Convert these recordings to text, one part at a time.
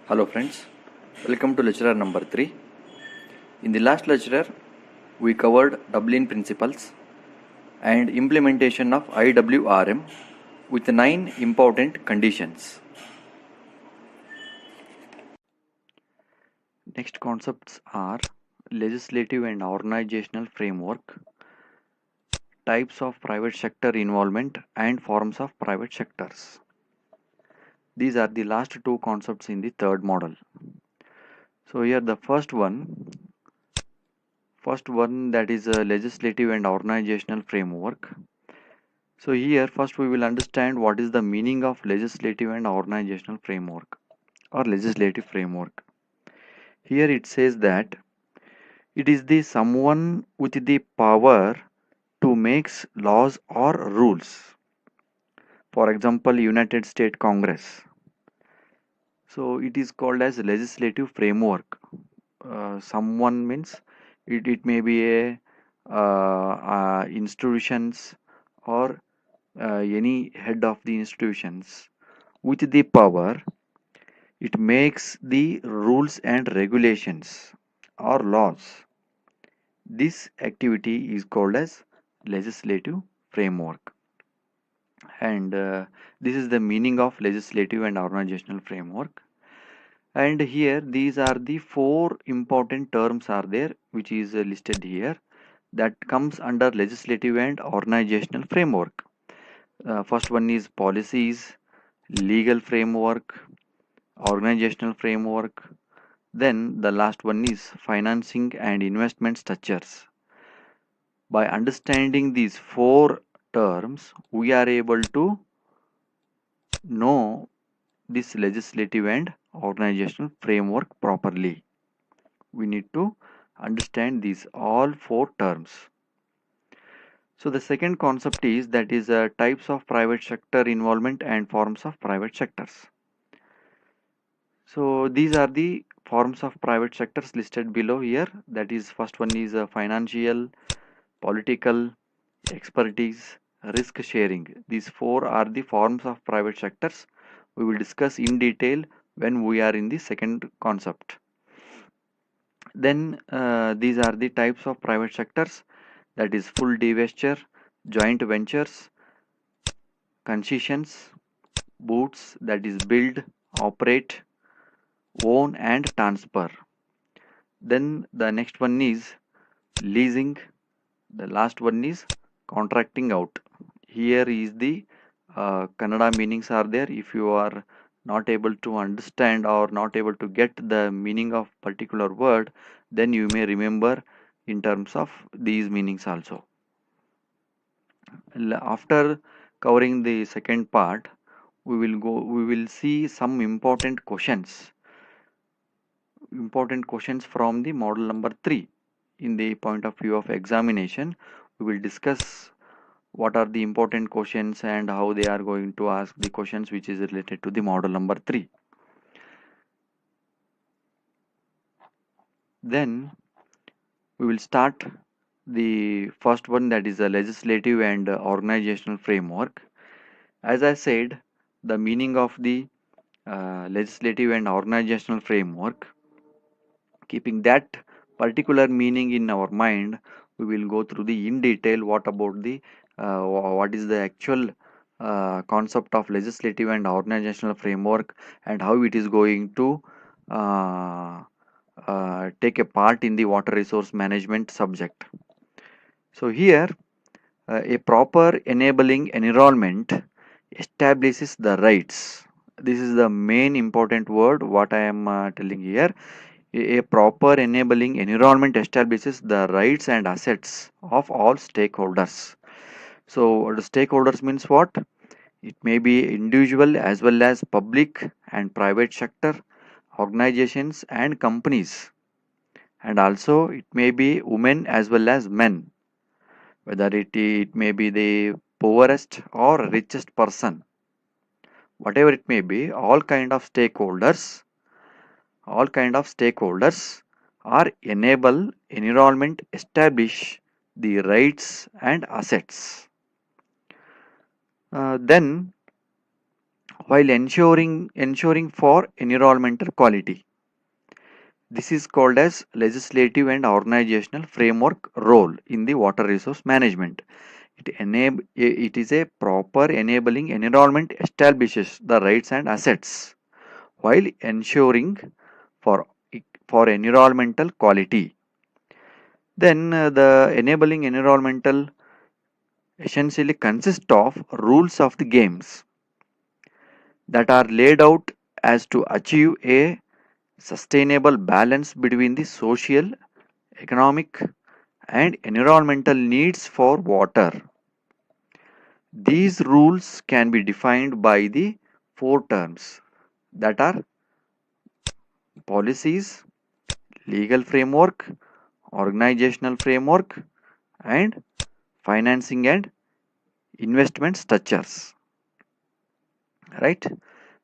Hello friends, welcome to lecture number 3. In the last lecture, we covered Dublin principles and implementation of IWRM with 9 important conditions. Next concepts are legislative and organizational framework, types of private sector involvement and forms of private sectors. These are the last two concepts in the third model. So here the first one that is a legislative and organizational framework. So here first we will understand what is the meaning of legislative and organizational framework or legislative framework. Here it says that it is the someone with the power to make laws or rules. For example, United States Congress. So it is called as legislative framework. Someone means it may be a institutions or any head of the institutions with the power. It makes the rules and regulations or laws. This activity is called as legislative framework. And this is the meaning of legislative and organizational framework. And here these are the four important terms are there which is listed here that comes under legislative and organizational framework. First one is policies, legal framework, organizational framework. Then the last one is financing and investment structures. By understanding these four terms, we are able to know this legislative and organizational framework properly. We need to understand these all four terms. So the second concept is that is types of private sector involvement and forms of private sectors. So these are the forms of private sectors listed below here. That is first one is financial, political, expertise, risk sharing. These four are the forms of private sectors. We will discuss in detail when we are in the second concept. Then these are the types of private sectors, that is full divestiture, joint ventures, concessions, boots, that is build, operate, own and transfer. Then the next one is leasing. The last one is contracting out. Here is the Kannada meanings are there. If you are not able to understand or not able to get the meaning of particular word, then you may remember in terms of these meanings also. After covering the second part, we will see some important questions from the model number 3. In the point of view of examination, we will discuss what are the important questions and how they are going to ask the questions which is related to the model number 3. Then we will start the first one, that is a legislative and organizational framework. As I said, the meaning of the legislative and organizational framework, keeping that particular meaning in our mind, we will go through the in detail what about the what is the actual concept of legislative and organizational framework and how it is going to uh, take a part in the water resource management subject. So here a proper enabling environment establishes the rights. This is the main important word what I am telling here. A proper enabling environment establishes the rights and assets of all stakeholders. So the stakeholders means what? It may be individual as well as public and private sector, organizations and companies. And also it may be women as well as men, whether it may be the poorest or richest person. Whatever it may be, all kind of stakeholders are enable environment establish the rights and assets. Then while ensuring for environmental quality. This is called as legislative and organizational framework role in the water resource management. It is a proper enabling environment establishes the rights and assets while ensuring for for environmental quality. Then the enabling environmental essentially consists of rules of the games that are laid out as to achieve a sustainable balance between the social, economic, and environmental needs for water. These rules can be defined by the four terms that are policies, legal framework, organizational framework, and financing and investment structures. Right?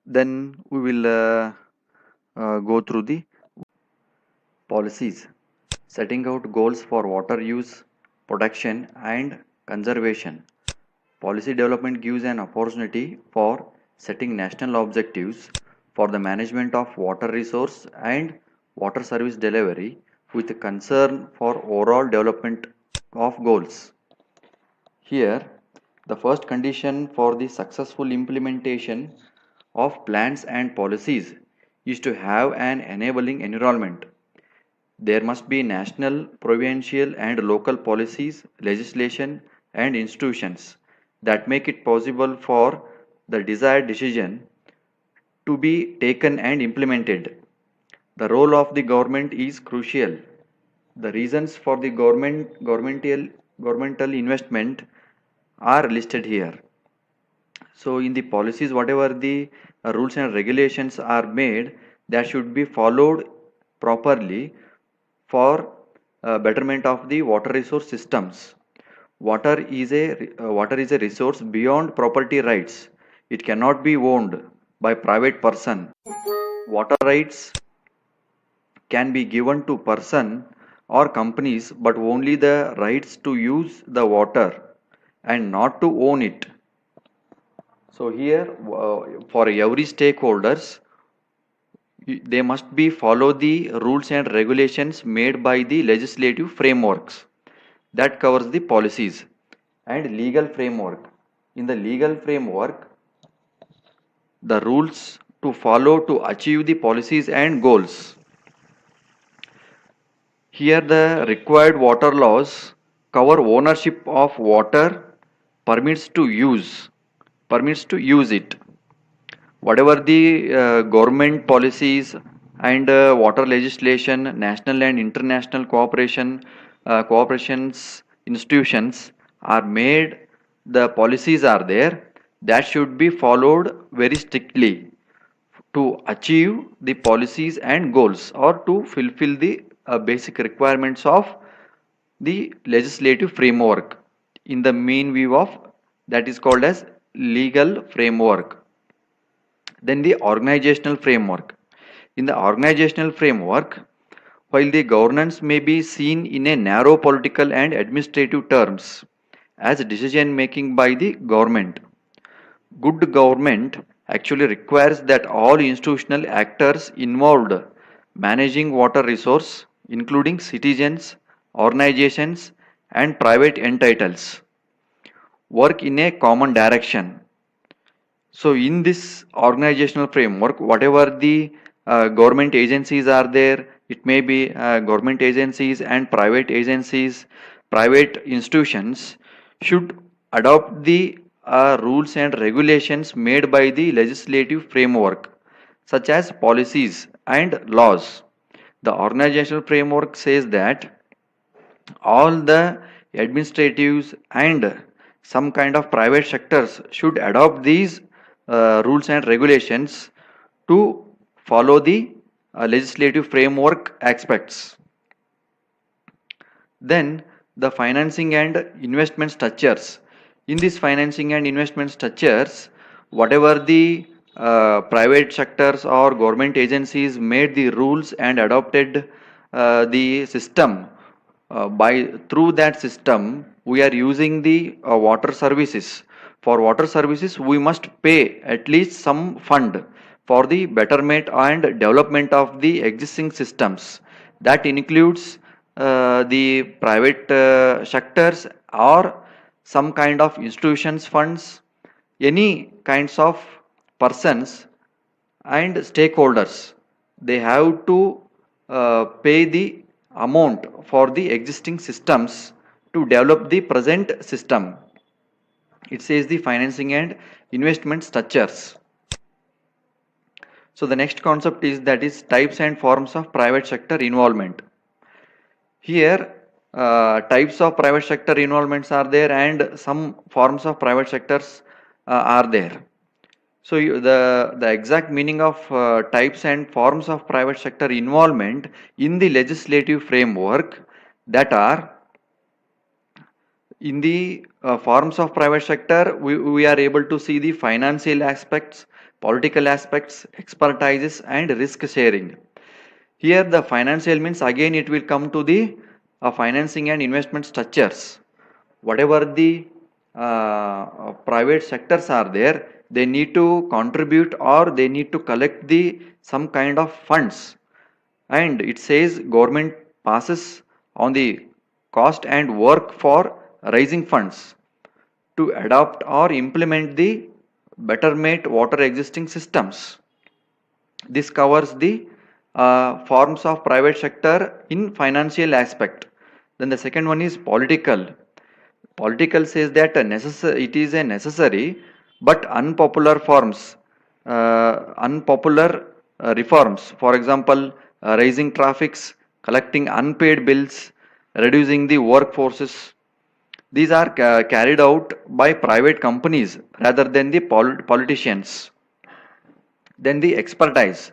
Then we will go through the policies, setting out goals for water use, protection, and conservation. Policy development gives an opportunity for setting national objectives for the management of water resource and water service delivery with concern for overall development of goals. Here, the first condition for the successful implementation of plans and policies is to have an enabling environment. There must be national, provincial, and local policies, legislation, and institutions that make it possible for the desired decision to be taken and implemented. The role of the government is crucial. The reasons for the governmental investment are listed here. So in the policies, whatever the rules and regulations are made, that should be followed properly for betterment of the water resource systems. Water is a resource beyond property rights. It cannot be owned by private person. Water rights can be given to person or companies, but only the rights to use the water and not to own it. So here, for every stakeholders, they must be follow the rules and regulations made by the legislative frameworks that covers the policies and legal framework. In the legal framework, the rules to follow to achieve the policies and goals. Here the required water laws cover ownership of water, permits to use permits to use it. Whatever the government policies and water legislation, national and international cooperations institutions are made, the policies are there that should be followed very strictly to achieve the policies and goals or to fulfill the basic requirements of the legislative framework in the mean view of that is called as legal framework. Then the organizational framework. In the organizational framework, while the governance may be seen in a narrow political and administrative terms as decision making by the government, good government actually requires that all institutional actors involved managing water resource, including citizens, organizations, and private entities, work in a common direction. So, in this organizational framework, whatever the government agencies are there, it may be government agencies and private agencies, private institutions should adopt the rules and regulations made by the legislative framework, such as policies and laws. The organizational framework says that all the administratives and some kind of private sectors should adopt these rules and regulations to follow the legislative framework aspects. Then the financing and investment structures. In this financing and investment structures, whatever the private sectors or government agencies made the rules and adopted the system, by through that system we are using the water services For water services, we must pay at least some fund for the betterment and development of the existing systems. That includes the private sectors or some kind of institutions funds, any kinds of persons and stakeholders. They have to pay the amount for the existing systems to develop the present system. It says the financing and investment structures. So the next concept is that is types and forms of private sector involvement. Here types of private sector involvements are there and some forms of private sectors are there. So the exact meaning of types and forms of private sector involvement in the legislative framework, that are in the forms of private sector, we are able to see the financial aspects, political aspects, expertises and risk sharing. Here the financial means again it will come to the financing and investment structures. Whatever the private sectors are there, they need to contribute or they need to collect the some kind of funds, and it says government passes on the cost and work for raising funds to adopt or implement the betterment water existing systems. This covers the forms of private sector in financial aspect. Then the second one is political. Political says that it is a necessary but unpopular forms, unpopular reforms. For example, raising traffics, collecting unpaid bills, reducing the workforces. These are carried out by private companies rather than the politicians. Then the expertise.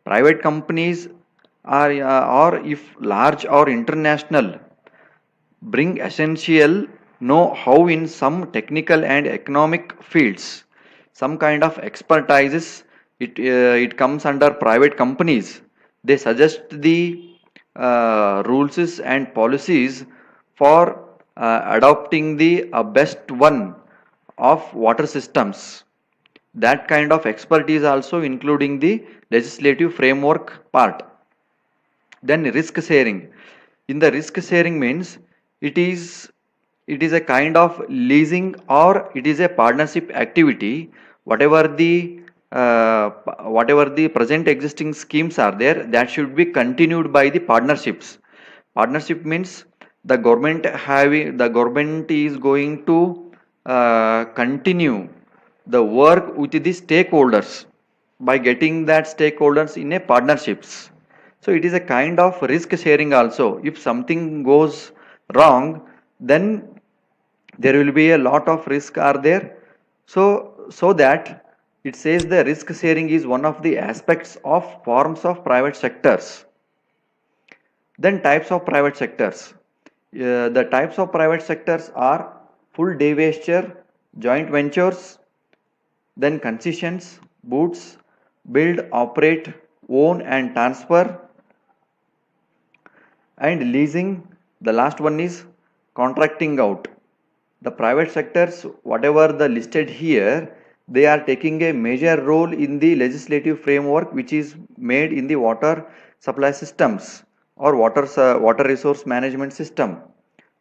Private companies are or if large or international, bring essential know-how in some technical and economic fields. Some kind of expertises, it comes under private companies. They suggest the rules and policies for adopting the best one of water systems. That kind of expertise also including the legislative framework part. Then risk sharing. In the risk sharing means it is it is a kind of leasing or it is a partnership activity. Whatever the whatever the present existing schemes are there, that should be continued by the partnerships. Partnership means the government is going to continue the work with the stakeholders by getting that stakeholders in a partnerships. So it is a kind of risk sharing also. If something goes wrong, then there will be a lot of risk are there. So that it says the risk sharing is one of the aspects of forms of private sectors. Then types of private sectors. The types of private sectors are full divestiture, joint ventures, then concessions, boots, build, operate, own and transfer, and leasing. The last one is contracting out. The private sectors, whatever the listed here, they are taking a major role in the legislative framework which is made in the water supply systems or water resource management system.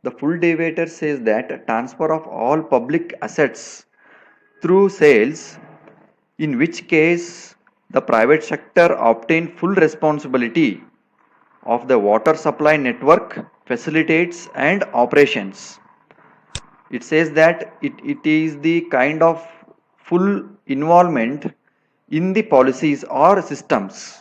The full derivative says that transfer of all public assets through sales, in which case the private sector obtain full responsibility of the water supply network, facilitates and operations. It says that it is the kind of full involvement in the policies or systems.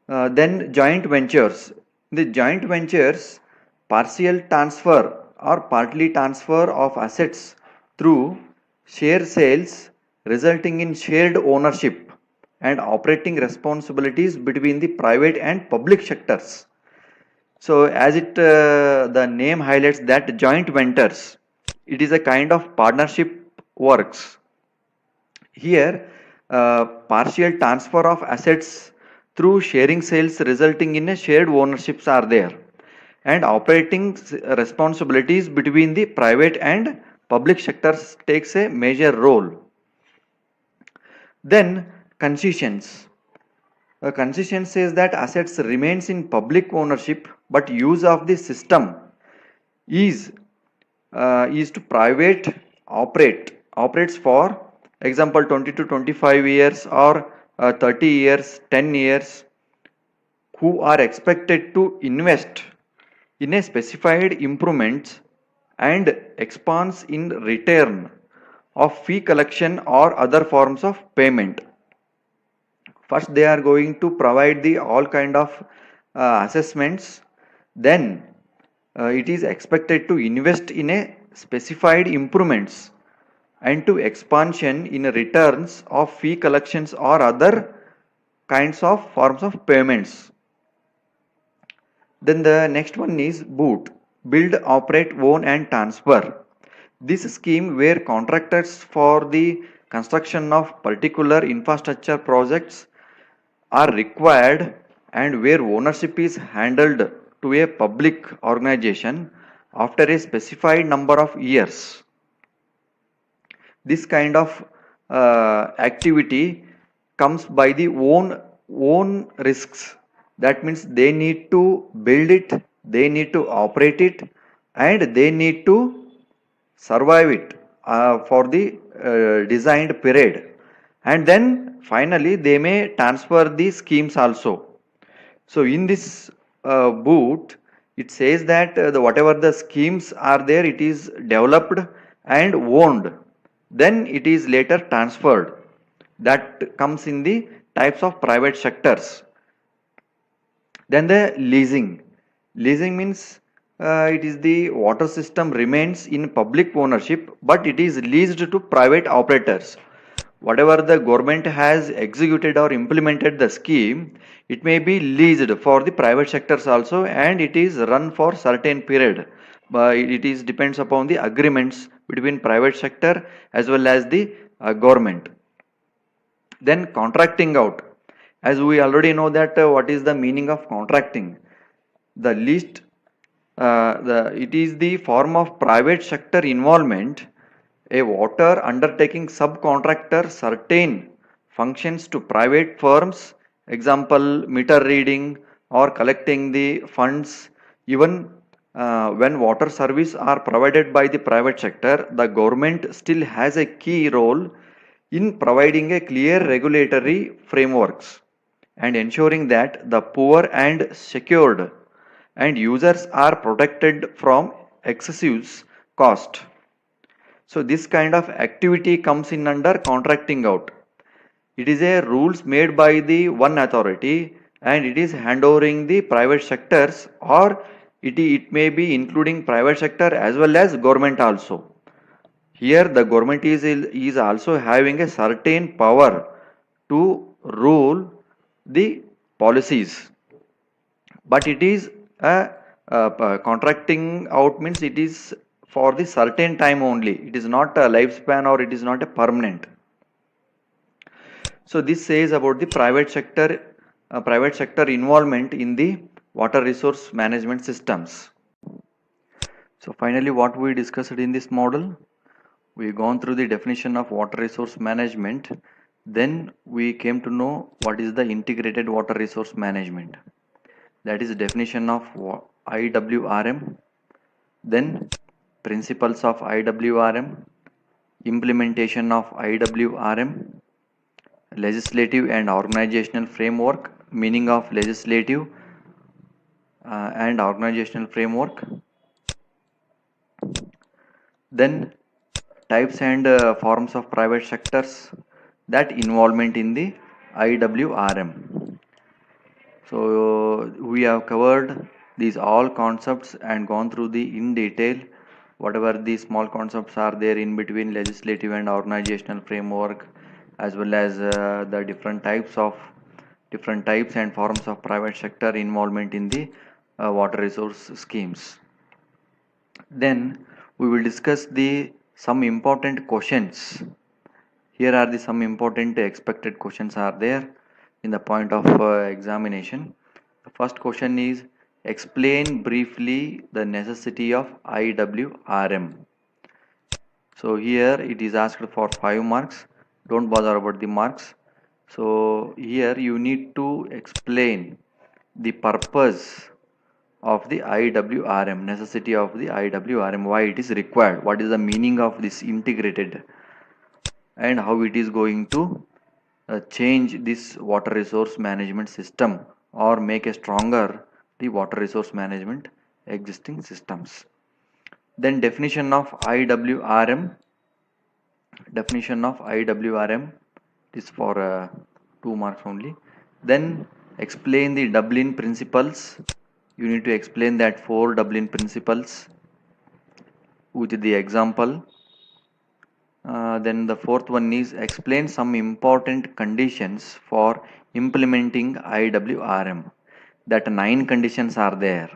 Then joint ventures. The joint ventures, partial transfer or partly transfer of assets through share sales resulting in shared ownership and operating responsibilities between the private and public sectors. So as the name highlights that joint ventures, it is a kind of partnership works. Here, partial transfer of assets through sharing sales resulting in a shared ownerships are there, and operating responsibilities between the private and public sector takes a major role. Then concessions. A concession says that assets remains in public ownership, but use of the system is to private operates for example 20 to 25 years or 30 years, 10 years, who are expected to invest in a specified improvements and expands in return of fee collection or other forms of payment. First they are going to provide the all kind of assessments, then it is expected to invest in a specified improvements and to expansion in returns of fee collections or other kinds of forms of payments. Then the next one is BOOT, build, operate, own and transfer. This scheme where contractors for the construction of particular infrastructure projects are required and where ownership is handled to a public organization after a specified number of years. This kind of activity comes by the own risks. That means they need to build it, they need to operate it, and they need to survive it for the designed period, and then finally they may transfer the schemes also. So in this boot, it says that the whatever the schemes are there, it is developed and owned. Then it is later transferred. That comes in the types of private sectors. Then the leasing. Leasing means it is the water system remains in public ownership, but it is leased to private operators. Whatever the government has executed or implemented the scheme, it may be leased for the private sectors also, and it is run for certain period. It is depends upon the agreements between private sector as well as the government. Then contracting out. As we already know that what is the meaning of contracting. The least it is the form of private sector involvement. A water undertaking subcontractor certain functions to private firms, example meter reading or collecting the funds. Even when water service are provided by the private sector, the government still has a key role in providing a clear regulatory frameworks and ensuring that the poor and secured and users are protected from excessive cost. So this kind of activity comes in under contracting out. It is a rules made by the one authority and it is handovering the private sectors, or it may be including private sector as well as government also. Here the government is also having a certain power to rule the policies, but it is contracting out means it is for the certain time only. It is not a lifespan or it is not a permanent. So this says about the private sector involvement in the water resource management systems. So finally, what we discussed in this model, we gone through the definition of water resource management. Then we came to know what is the integrated water resource management. That is the definition of IWRM. Then principles of IWRM, implementation of IWRM, legislative and organizational framework, meaning of legislative and organizational framework. Then types and forms of private sectors, that involvement in the IWRM. So we have covered these all concepts and gone through the in detail whatever the small concepts are there in between legislative and organizational framework, as well as the different types and forms of private sector involvement in the water resource schemes. Then we will discuss the some important questions. Here are the some important expected questions are there in the point of examination. The first question is, explain briefly the necessity of IWRM. So here it is asked for 5 marks. Don't bother about the marks. So here you need to explain the purpose of the IWRM, necessity of the IWRM, why it is required, what is the meaning of this integrated, and how it is going to change this water resource management system or make a stronger the water resource management existing systems. Then definition of IWRM is for 2 marks only. Then explain the Dublin principles. You need to explain that 4 Dublin principles with the example. Then the fourth one is explain some important conditions for implementing IWRM. That 9 conditions are there.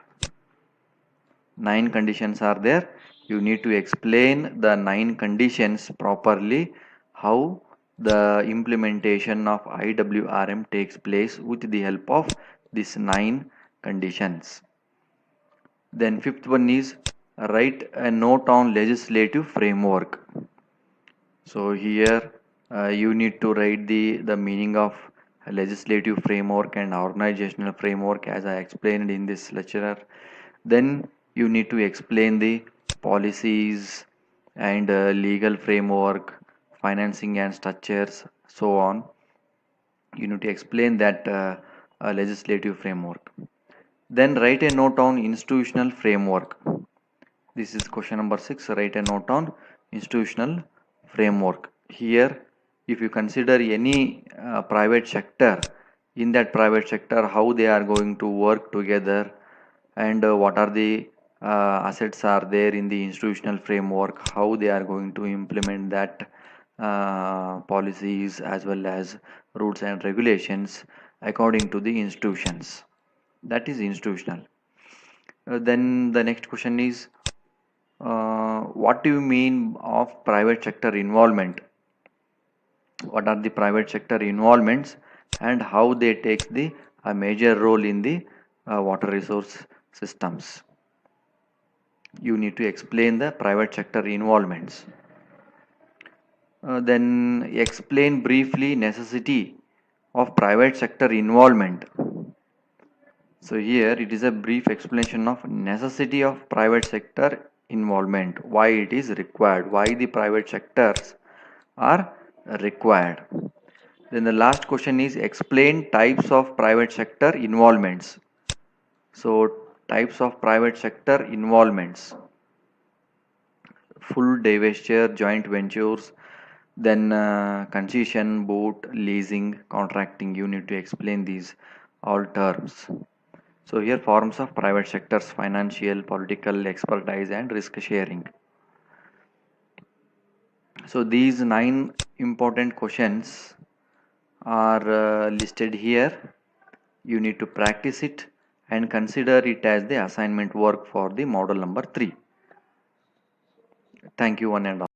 9 conditions are there. You need to explain the 9 conditions properly, how the implementation of IWRM takes place with the help of these 9 conditions. Then fifth one is write a note on legislative framework. So here you need to write the meaning of legislative framework and organizational framework as I explained in this lecture. Then you need to explain the policies and legal framework, financing and structures, so on. You need to explain that legislative framework. Then write a note on institutional framework. This is question number 6. Write a note on institutional framework. Here, if you consider any private sector, in that private sector, how they are going to work together and what are the assets are there in the institutional framework, how they are going to implement that policies as well as rules and regulations according to the institutions. That is institutional. Then the next question is what do you mean of private sector involvement? What are the private sector involvements and how they take the a major role in the water resource systems? You need to explain the private sector involvements. Then explain briefly necessity of private sector involvement. So here it is a brief explanation of necessity of private sector involvement, why it is required, why the private sectors are required. Then the last question is explain types of private sector involvements. So types of private sector involvements: full divestiture, joint ventures, then concession, boat, leasing, contracting. You need to explain these all terms. So here forms of private sectors: financial, political, expertise and risk sharing. So these 9 important questions are listed here. You need to practice it and consider it as the assignment work for the model number 3. Thank you one and all.